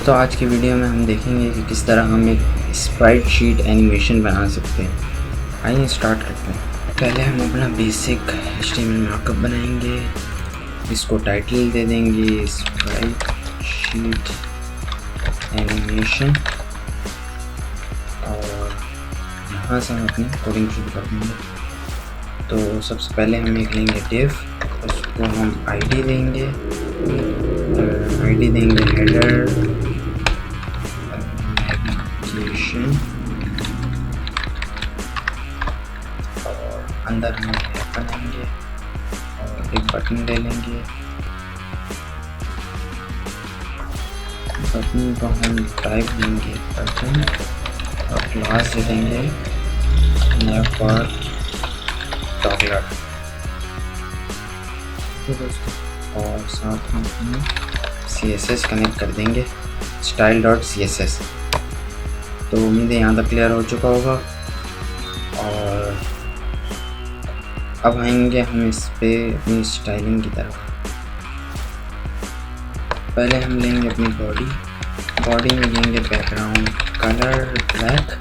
दोस्तों आज की वीडियो में हम देखेंगे कि किस तरह हम एक स्प्राइट शीट एनिमेशन बना सकते हैं। आइए स्टार्ट करते हैं। पहले हम अपना बेसिक HTML मार्कअप बनाएंगे, इसको टाइटल दे देंगे स्प्राइट शीट एनिमेशन और यहाँ से हम अपनी कोडिंग शुरू कर देंगे। तो सबसे पहले हम एक लेंगे डिव, उसको हम आईडी देंगे, हेडर नेविगेशन और अंदर हम टैग बनाएंगे और एक बटन ले लेंगे। बटन को हम टाइप देंगे बटन और क्लास दे देंगे नेवर टॉगलर और साथ में हम CSS कनेक्ट कर देंगे style.css। तो उम्मीद है यहाँ तक क्लियर हो चुका होगा। और अब आएंगे हम इस पे अपनी स्टाइलिंग की तरफ। पहले हम लेंगे अपनी बॉडी में लेंगे बैकग्राउंड कलर ब्लैक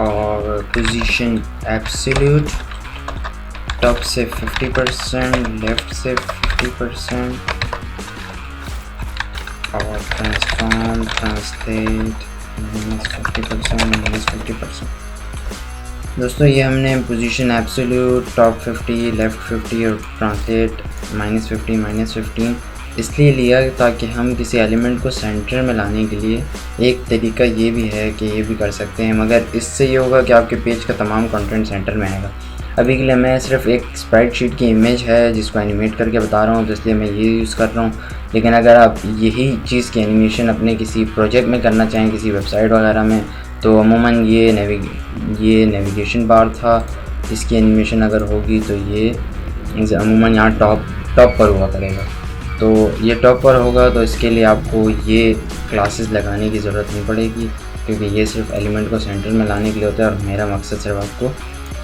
और पोजीशन एब्सोल्यूट, टॉप से 50%, लेफ्ट से 50% और ट्रांसफॉर्म ट्रांसलेट -50%। दोस्तों ये हमने पोजीशन एब्सोल्यूट, टॉप 50, लेफ्ट 50 और ट्रांसलेट -50 -15 इसलिए लिया ताकि हम किसी एलिमेंट को सेंटर में लाने के लिए एक तरीका ये भी है कि ये भी कर सकते हैं, मगर इससे ये होगा कि आपके पेज का तमाम कंटेंट सेंटर में आएगा। अभी के लिए मैं सिर्फ एक स्प्राइट शीट की इमेज है जिसको एनिमेट करके बता रहा हूँ, तो इसलिए मैं ये यूज़ कर रहा हूँ। लेकिन अगर आप यही चीज़ की एनिमेशन अपने किसी प्रोजेक्ट में करना चाहें, किसी वेबसाइट वगैरह में, तो अमूमन ये नेविगेशन बार था, इसकी एनिमेशन अगर होगी तो ये अमूमन यहाँ टॉप पर हुआ करेगा। तो ये टॉप पर होगा तो इसके लिए आपको ये क्लासेस लगाने की ज़रूरत नहीं पड़ेगी, क्योंकि ये सिर्फ एलिमेंट को सेंटर में लाने के लिए होता है और मेरा मकसद सिर्फ आपको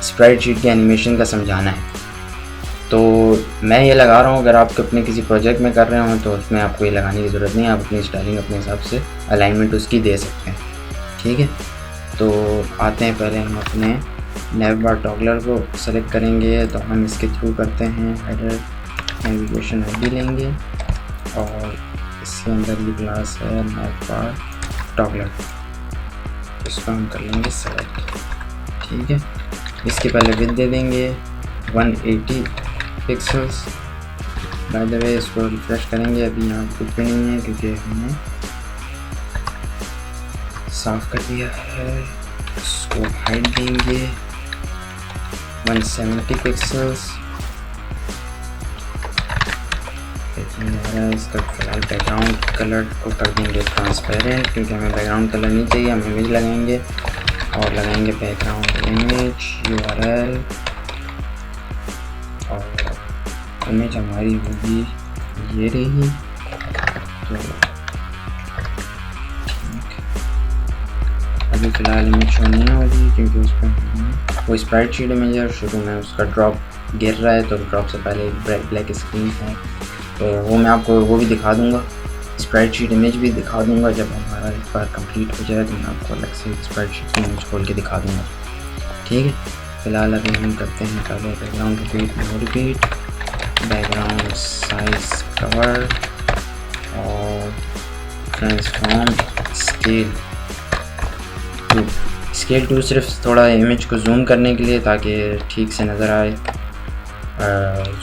स्प्राइट शीट की एनिमेशन का समझाना है। तो मैं ये लगा रहा हूँ, अगर आप अपने किसी प्रोजेक्ट में कर रहे हो तो उसमें आपको ये लगाने की ज़रूरत नहीं है, आप अपनी स्टाइलिंग अपने हिसाब से अलाइनमेंट उसकी दे सकते हैं। ठीक है, तो आते हैं पहले हम अपने नेवर टॉगलर को सेलेक्ट करेंगे। तो हम इसके थ्रू करते हैं हेडर नेविगेशन आईडी लेंगे और इसके अंदर भी क्लास है नेवर टॉगलर, इसको हम कर लेंगे सेलेक्ट। ठीक है, इसके पहले विड्थ दे देंगे 180 पिक्सल्स। बाय द वे इसको रिफ्रेश करेंगे, अभी यहाँ कुछ भी नहीं है क्योंकि हमने साफ कर दिया है। इसको हाइट देंगे 170 पिक्सल्स। इसका फिलहाल बैकग्राउंड कलर को कर देंगे ट्रांसपेरेंट, क्योंकि हमें बैकग्राउंड कलर नहीं चाहिए, हम इमेज लगाएंगे और लगाएंगे बैकग्राउंड इमेज URL और इमेज हमारी होगी ये रही। तो अभी फ़िलहाल इमेज शो नहीं होगी क्योंकि उस पर वो स्प्राइट शीट इमेज है और शुरू में उसका ड्रॉप गिर रहा है, तो ड्रॉप से पहले ब्लैक स्क्रीन है, तो वो मैं आपको वो भी दिखा दूंगा, स्प्राइट शीट इमेज भी दिखा दूंगा। जब हमारा एक बार कंप्लीट हो जाए तो मैं आपको अलग से स्प्राइट शीट की इमेज खोल के दिखा दूंगा। ठीक है, फिलहाल अभी हम करते हैं पहले background repeat, background size cover और ट्रांसफॉर्म स्केल टू सिर्फ थोड़ा इमेज को जूम करने के लिए ताकि ठीक से नज़र आए।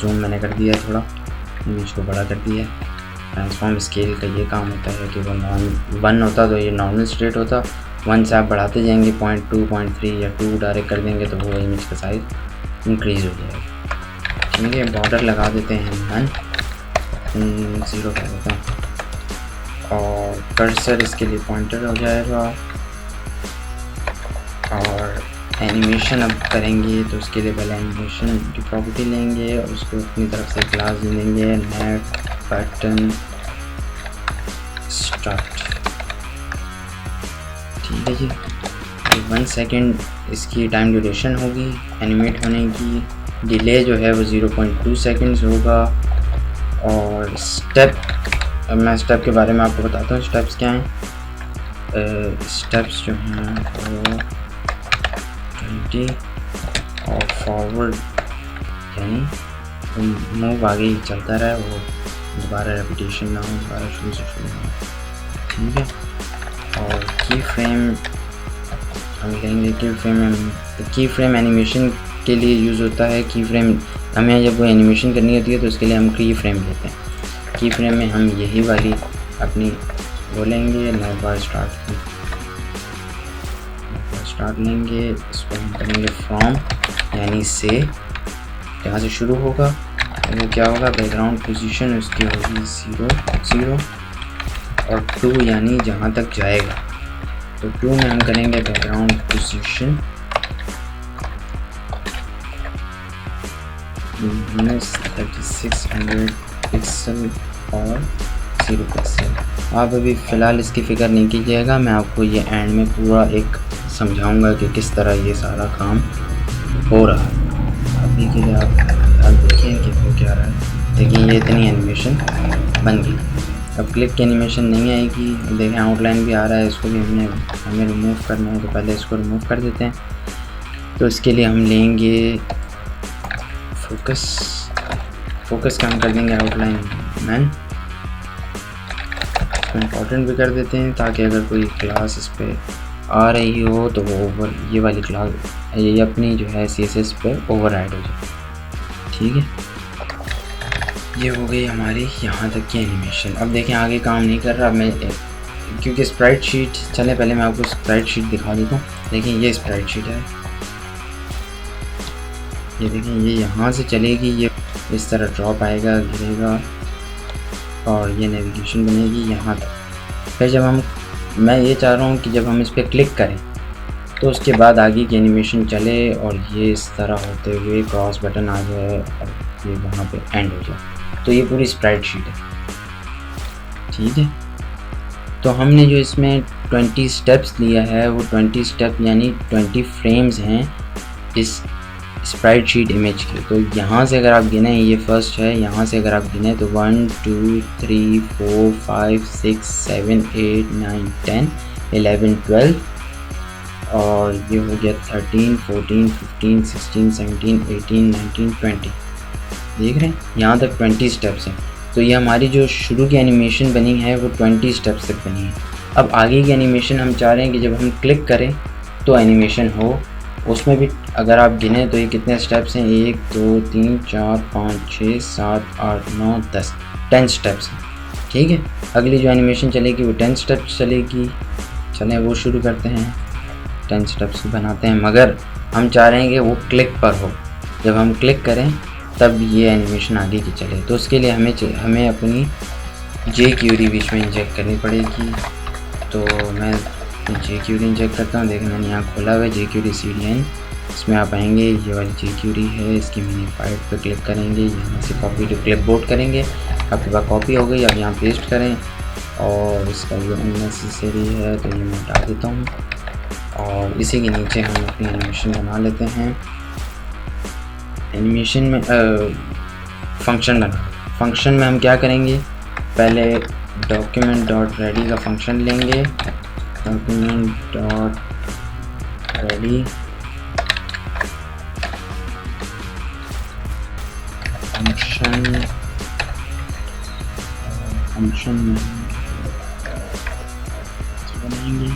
जूम मैंने कर दिया, थोड़ा इमेज को बड़ा कर दिया। ट्रांसफॉर्म स्केल का ये काम होता है कि वो 1 होता तो ये नॉर्मल स्टेट होता, 1 से आप बढ़ाते जाएंगे 0.2, 0.3 या 2 डायरेक्ट कर देंगे तो वो इमेज का साइज इंक्रीज़ हो जाएगा। ठीक है, बॉर्डर लगा देते हैं 0 कर देते हैं और कर्सर इसके लिए पॉइंटर हो जाएगा। और एनिमेशन अब करेंगे तो उसके लिए पहले एनिमेशन की प्रॉपर्टी लेंगे और उसको अपनी तरफ से क्लास दे देंगे नेट बटन स्टार्ट। ठीक है जी, 1 सेकेंड इसकी टाइम ड्यूरेशन होगी एनिमेट होने की। डिले जो है वो 0.2 सेकेंड्स होगा और स्टेप अब मैं स्टेप के बारे में आपको बताता हूँ। स्टेप्स क्या हैं। स्टेप्स जो हैं वो 20 और फॉरवर्ड यानी मूव आगे ही चलता रहे, वो दोबारा रेपिटेशन ना हो, दोबारा शुरू से शुरू हो, ठीक है। और की फ्रेम हम लेंगे। की फ्रेम एनिमेशन के लिए यूज़ होता है। की फ्रेम हमें जब वो एनिमेशन करनी होती है तो उसके लिए हम की फ्रेम लेते हैं। की फ्रेम में हम यही वाली अपनी वो लेंगे, नए बार स्टार्ट लेंगे। इसको हम करेंगे फ्रॉम यानी से, यहाँ से शुरू होगा। वो क्या होगा, बैकग्राउंड पोजीशन उसकी होगी 0 और 2 यानी जहाँ तक जाएगा। तो 2 में हम करेंगे बैकग्राउंड पोजीशन 3600 पिक्सल और 0 पिक्सल। आप अभी फ़िलहाल इसकी फ़िक्र नहीं कीजिएगा, मैं आपको ये एंड में पूरा एक समझाऊंगा कि किस तरह ये सारा काम हो रहा है। अभी के लिए आप देखिए कि हो क्या रहा है। देखिए ये इतनी एनिमेशन बन गई। अब क्लिक की एनिमेशन नहीं आएगी। देखें आउटलाइन भी आ रहा है, इसको भी हमें रिमूव करना है, तो पहले इसको रिमूव कर देते हैं। तो इसके लिए हम लेंगे फोकस का हम कर देंगे आउटलाइन मैन। इसको इम्पोर्टेंट भी कर देते हैं ताकि अगर कोई क्लास इस पर आ रही हो तो वो ये वाली क्लास ये अपनी जो है CSS पे ओवरराइड हो जाए, ठीक है। ये हो गई हमारी यहाँ तक की एनिमेशन। अब देखें आगे काम नहीं कर रहा मैं, क्योंकि स्प्राइट शीट, चले पहले मैं आपको स्प्राइट शीट दिखा देता हूँ। देखिए ये स्प्राइट शीट है, ये देखें ये यहाँ से चलेगी, ये इस तरह ड्रॉप आएगा, गिरेगा और ये नेविगेशन बनेगी यहाँ तक। फिर जब मैं ये चाह रहा हूँ कि जब हम इस पर क्लिक करें तो उसके बाद आगे की एनिमेशन चले और ये इस तरह होते हुए क्रॉस बटन आ जाए और ये वहाँ पे एंड हो जाए। तो ये पूरी स्प्राइट शीट है, ठीक है। तो हमने जो इसमें 20 स्टेप्स लिया है वो 20 स्टेप यानी 20 फ्रेम्स हैं इस स्प्राइट शीट इमेज के। तो यहाँ से अगर आप गिने, ये फर्स्ट है, यहाँ से अगर आप गिने तो 1 2 3 4 5 6 7 8 9 10 11 12 और ये हो गया 13 14 15 16 17 18 19 20। देख रहे हैं यहाँ तक 20 स्टेप्स हैं। तो ये हमारी जो शुरू की एनिमेशन बनी है वो 20 स्टेप्स तक बनी है। अब आगे की एनिमेशन हम चाह रहे हैं कि जब हम क्लिक करें तो एनिमेशन हो, उसमें भी अगर आप गिने तो ये कितने स्टेप्स हैं, 1 2 3 4 5 6 7 8 9 10 10 स्टेप्स हैं, ठीक है। अगली जो एनिमेशन चलेगी वो 10 स्टेप्स चलेगी। चलें वो शुरू करते हैं, 10 स्टेप्स बनाते हैं, मगर हम चाह रहे हैं कि वो क्लिक पर हो। जब हम क्लिक करें तब ये एनिमेशन आगे की चले। तो उसके लिए हमें अपनी jQuery बीच में इंजेक्ट करनी पड़ेगी। तो मैं jQuery इंजेक्ट करता हूँ। देखिए मैंने यहाँ खोला हुआ है jQuery CDN, इसमें आप आएंगे, ये वाली jQuery है, इसकी मिनीफाइड पे क्लिक करेंगे, यहाँ से कॉपी टू क्लिपबोर्ड करेंगे। आपके पास कॉपी हो गई, अब यहाँ पेस्ट करें और इसका जो अननेसेसरी है तो ये मैं हटा देता हूँ और इसी के नीचे हम अपनी एनिमेशन बना लेते हैं। एनिमेशन में फंक्शन बना, फंक्शन में हम क्या करेंगे, पहले document.ready का फंक्शन लेंगे। document.ready फंक्शन में बनाएंगे।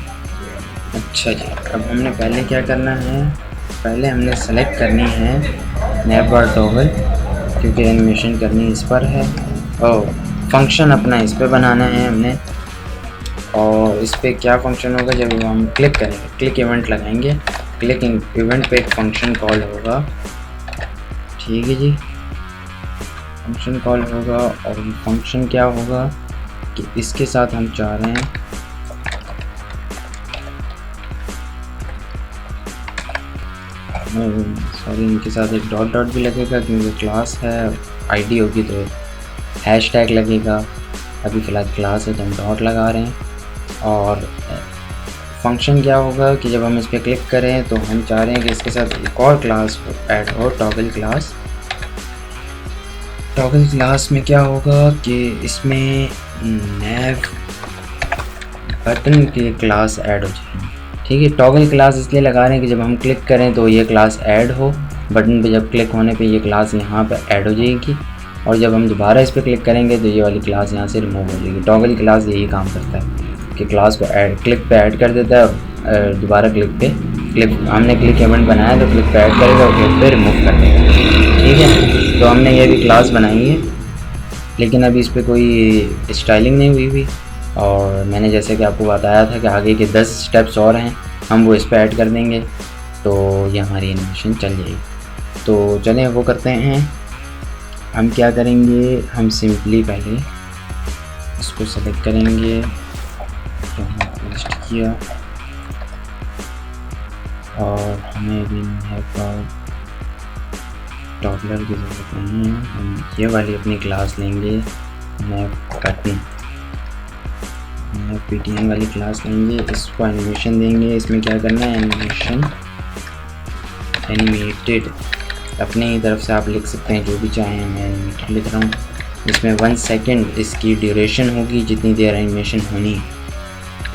अच्छा जी, अब हमने पहले क्या करना है, पहले हमने सेलेक्ट करनी है नैपबार टॉगल, क्योंकि एनिमेशन करनी इस पर है। और फंक्शन अपना इस पर बनाना है हमने। और इस पर क्या फंक्शन होगा, जब हम क्लिक करेंगे, क्लिक इवेंट लगाएंगे, क्लिक इवेंट पे एक फंक्शन कॉल होगा, ठीक है जी। फंक्शन कॉल होगा और फंक्शन क्या होगा कि इसके साथ हम चाह रहे हैं सॉरी इनके साथ एक डॉट भी लगेगा क्योंकि क्लास है, आईडी होगी तो हैशटैग लगेगा। अभी फ़िलहाल क्लास है तो हम डॉट लगा रहे हैं। और फंक्शन क्या होगा कि जब हम इस पर क्लिक करें तो हम चाह रहे हैं कि इसके साथ एक और क्लास ऐड हो, टॉगल क्लास। टॉगल क्लास में क्या होगा कि इसमें नैव बटन की क्लास ऐड हो जाएगी। ठीक है, टॉगल क्लास इसलिए लगा रहे हैं कि जब हम क्लिक करें तो ये क्लास ऐड हो, बटन पे जब क्लिक होने पे ये क्लास यहाँ पे ऐड हो जाएगी, और जब हम दोबारा इस पर क्लिक करेंगे तो ये वाली क्लास यहाँ से रिमूव हो जाएगी। टॉगल क्लास यही काम करता है कि क्लास को क्लिक पे ऐड कर देता है और दोबारा हमने क्लिक इवेंट बनाया तो क्लिक पे ऐड करेगा और क्लिक पे रिमूव कर देगा। ठीक है, तो हमने ये भी क्लास बनाई है, लेकिन अभी इस पर कोई स्टाइलिंग नहीं हुई और मैंने जैसे कि आपको बताया था कि आगे के 10 स्टेप्स और हैं, हम वो इस पर ऐड कर देंगे तो ये हमारी एनिमेशन चल जाएगी। तो चलें वो करते हैं। हम क्या करेंगे, हम सिंपली पहले इसको सेलेक्ट करेंगे जो हमने पोस्ट किया, और हमें भी टॉडलर की ज़रूरत नहीं है। हम ये वाली अपनी क्लास लेंगे, मैं PTN वाली क्लास लेंगे, इसको एनिमेशन देंगे। इसमें क्या करना है, एनिमेटेड अपने ही तरफ से आप लिख सकते हैं जो भी चाहें, मैं एनिमेटेड लिख रहा हूँ। इसमें 1 सेकेंड इसकी ड्यूरेशन होगी, जितनी देर एनिमेशन होनी।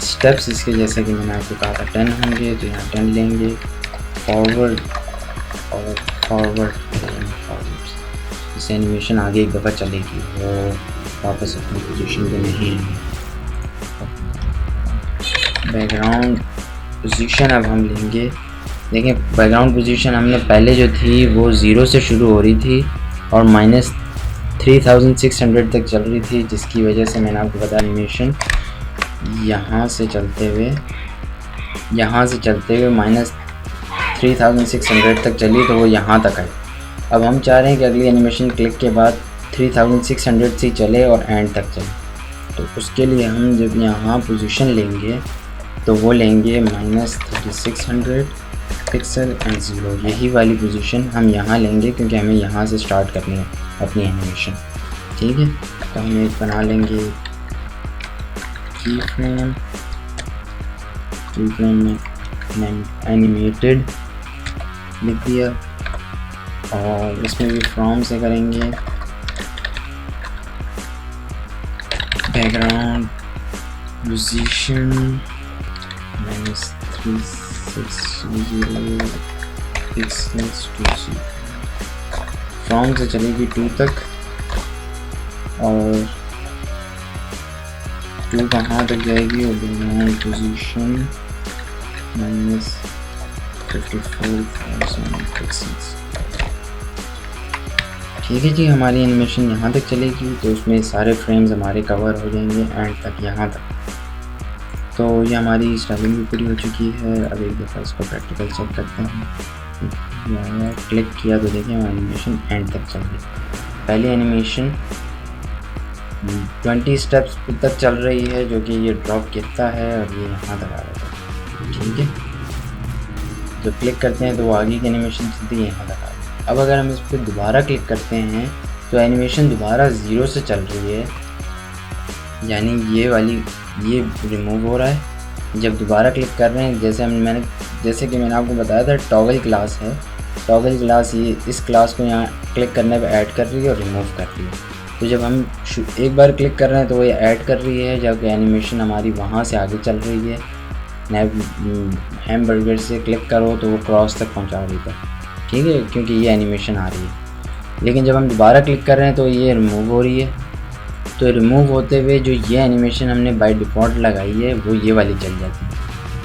स्टेप्स इसके जैसे कि मैंने आपको कहा था 10 होंगे, तो यहाँ 10 लेंगे। फॉरवर्ड और फॉरवर्ड इससे एनिमेशन आगे एक दफ़ा चलेगी, वो वापस अपनी पोजीशन पे नहीं है। बैकग्राउंड पोजीशन अब हम लेंगे। देखिए, बैकग्राउंड पोजीशन हमने पहले जो थी वो 0 से शुरू हो रही थी और -3600 तक चल रही थी, जिसकी वजह से मैंने आपको बताया एनिमेशन यहाँ से चलते हुए -3600 तक चली, तो वो यहाँ तक है। अब हम चाह रहे हैं कि अगली एनिमेशन क्लिक के बाद 3600 से चले और एंड तक चले। तो उसके लिए हम जब यहाँ पोजीशन लेंगे तो वो लेंगे -3600 पिक्सल एंड 0, यही वाली पोजीशन हम यहाँ लेंगे क्योंकि हमें यहाँ से स्टार्ट करनी है अपनी एनिमेशन। ठीक है, तो हम एक बना लेंगे की फ्रेम में एनिमेटेड लिख दिया, और इसमें भी फ्रॉम से करेंगे। Background position -360 pixels to 0, from से चलेगी 2 तक, और 2 कहाँ तक जाएगी, और बैकग्राउंड पोजीशन -54,000 पिक्सल्स। ठीक है जी, हमारी एनिमेशन यहाँ तक चलेगी, तो उसमें सारे फ्रेम्स हमारे कवर हो जाएंगे एंड तक, यहाँ तक। तो ये हमारी स्टाइलिंग भी पूरी हो चुकी है। अब एक दफ़ा इसको प्रैक्टिकल चेक करते हैं। यहाँ क्लिक किया तो देखिए हमारी एनिमेशन एंड तक चल गई। पहली एनिमेशन 20 स्टेप्स तक चल रही है, जो कि ये ड्रॉप गिरता है और ये यहाँ तक आ रहा है। ठीक है, जब क्लिक करते हैं तो वो आगे की एनिमेशन चलती है, यहाँ तक आ रही है। अब अगर हम इस पर दोबारा क्लिक करते हैं तो एनिमेशन दोबारा 0 से चल रही है, यानी ये रिमूव हो रहा है। जब दोबारा क्लिक कर रहे हैं, जैसे कि मैंने आपको बताया था, टॉगल क्लास है। टॉगल क्लास ये इस क्लास को यहाँ क्लिक करने पे ऐड कर रही है और रिमूव कर रही है। तो जब हम एक बार क्लिक कर रहे हैं तो ये ऐड कर रही है, जबकि एनिमेशन हमारी वहाँ से आगे चल रही है। हैमबर्गर से क्लिक करो तो वो क्रॉस तक पहुँचा देता है। ठीक है, क्योंकि ये एनिमेशन आ रही है। लेकिन जब हम दोबारा क्लिक कर रहे हैं तो ये रिमूव हो रही है। तो रिमूव होते हुए जो ये एनिमेशन हमने बाय डिफ़ॉल्ट लगाई है वो ये वाली चल जाती है,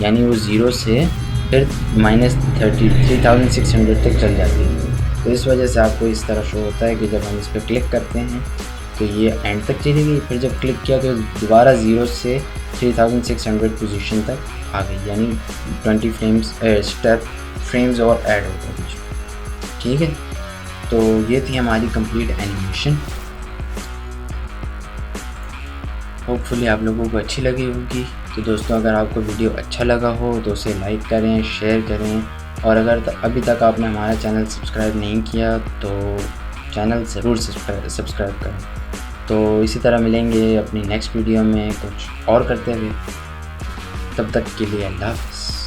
यानी वो 0 से फिर -33,600 तक चल जाती है। तो इस वजह से आपको इस तरह शो होता है कि जब हम इस पर क्लिक करते हैं तो ये एंड तक चली गई, फिर जब क्लिक किया तो दोबारा 0 से 3600 पोजीशन तक आ गई, यानी 20 फ्रेम्स और ऐड हो गए। ठीक है, तो ये थी हमारी कंप्लीट एनिमेशन। होपफुली आप लोगों को अच्छी लगी होगी। तो दोस्तों, अगर आपको वीडियो अच्छा लगा हो तो उसे लाइक करें, शेयर करें, और अगर अभी तक आपने हमारा चैनल सब्सक्राइब नहीं किया तो चैनल ज़रूर सब्सक्राइब करें। तो इसी तरह मिलेंगे अपनी नेक्स्ट वीडियो में कुछ और करते हुए। तब तक के लिए अल्लाह हाफ़िज़।